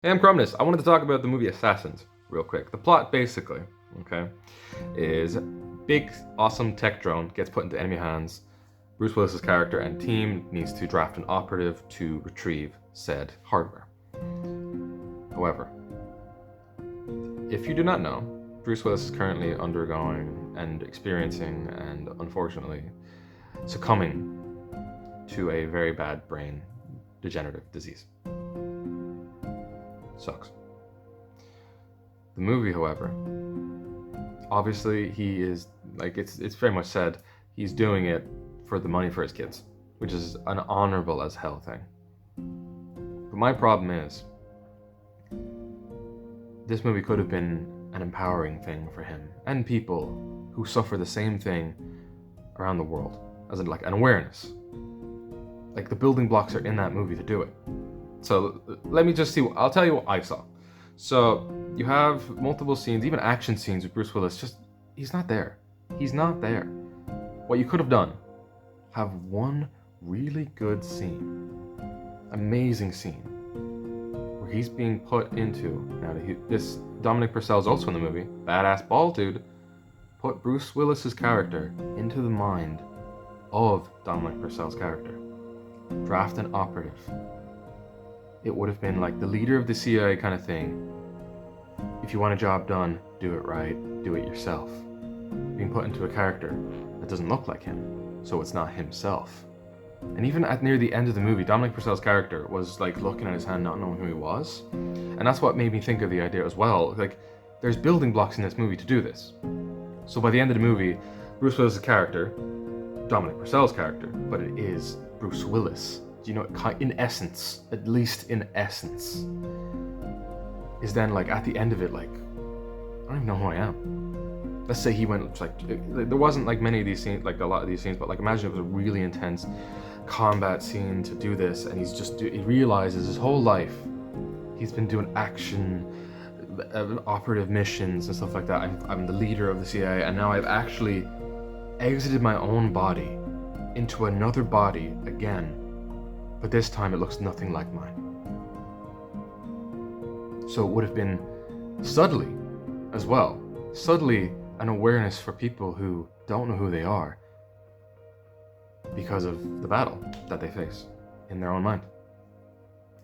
Hey, I'm Crumnus. I wanted to talk about the movie Assassins real quick. The plot, basically, okay, is big, awesome tech drone gets put into enemy hands. Bruce Willis's character and team needs to draft an operative to retrieve said hardware. However, if you do not know, Bruce Willis is currently undergoing and experiencing and unfortunately succumbing to a very bad brain degenerative disease. Sucks. The movie, however, obviously he is, like, it's very much said, he's doing it for the money for his kids, which is an honorable as hell thing. But my problem is, this movie could have been an empowering thing for him and people who suffer the same thing around the world, as in like an awareness. Like, the building blocks are in that movie to do it. So let me just see, I'll tell you what I saw. So you have multiple scenes, even action scenes with Bruce Willis, just, he's not there. He's not there. What you could have done, have one really good scene, amazing scene, where he's being put into, now this Dominic Purcell is also in the movie, badass bald dude, put Bruce Willis's character into the mind of Dominic Purcell's character. Draft an operative. It would have been like the leader of the CIA kind of thing. If you want a job done, do it right, do it yourself. Being put into a character that doesn't look like him, so it's not himself. And even at near the end of the movie, Dominic Purcell's character was like looking at his hand, not knowing who he was. And that's what made me think of the idea as well. Like, there's building blocks in this movie to do this. So by the end of the movie, Bruce Willis' character, Dominic Purcell's character, but it is Bruce Willis, you know, in essence, at least in essence, is then like at the end of it, like, I don't even know who I am. Let's say he went like, there wasn't like many of these scenes, like a lot of these scenes, but like imagine it was a really intense combat scene to do this, and he realizes his whole life he's been doing action, operative missions and stuff like that. I'm the leader of the CIA, and now I've actually exited my own body into another body again. But this time it looks nothing like mine. So it would have been subtly, as well, subtly an awareness for people who don't know who they are because of the battle that they face in their own mind.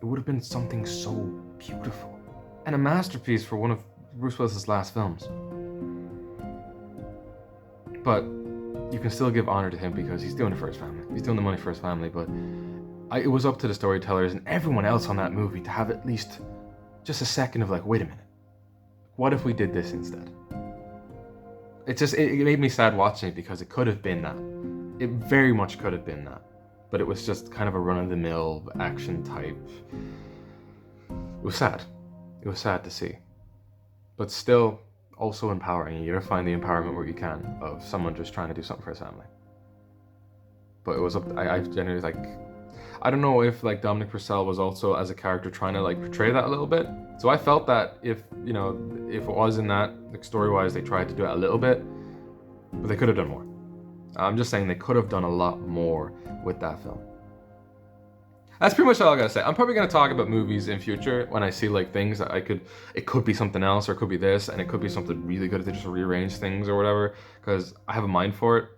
It would have been something so beautiful and a masterpiece for one of Bruce Willis's last films. But you can still give honor to him because he's doing it for his family. He's doing the money for his family, but it was up to the storytellers and everyone else on that movie to have at least just a second of like, wait a minute, what if we did this instead? It made me sad watching it because it could have been that. It very much could have been that. But it was just kind of a run-of-the-mill action type. It was sad. It was sad to see. But still also empowering. You gotta find the empowerment where you can of someone just trying to do something for his family. But it was up, I generally like, I don't know if like Dominic Purcell was also as a character trying to like portray that a little bit. So I felt that if it was in that, like story-wise, they tried to do it a little bit, but they could have done more. I'm just saying they could have done a lot more with that film. That's pretty much all I gotta say. I'm probably gonna talk about movies in future when I see like things that it could be something else, or it could be this, and it could be something really good if they just rearrange things or whatever, because I have a mind for it.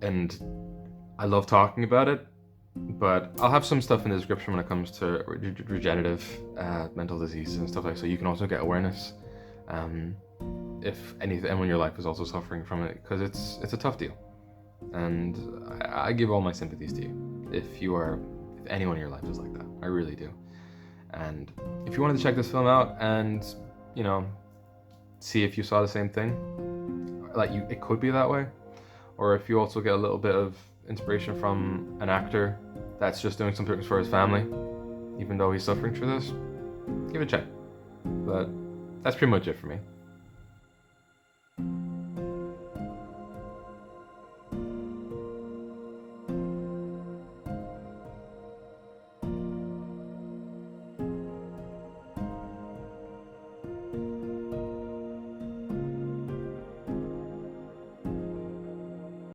And I love talking about it, but I'll have some stuff in the description when it comes to regenerative mental disease and stuff like that, so you can also get awareness if anyone in your life is also suffering from it, because it's a tough deal. And I give all my sympathies to you if anyone in your life is like that. I really do. And if you wanted to check this film out and, see if you saw the same thing, like it could be that way, or if you also get a little bit of inspiration from an actor that's just doing something for his family, even though he's suffering through this, give it a check. But that's pretty much it for me.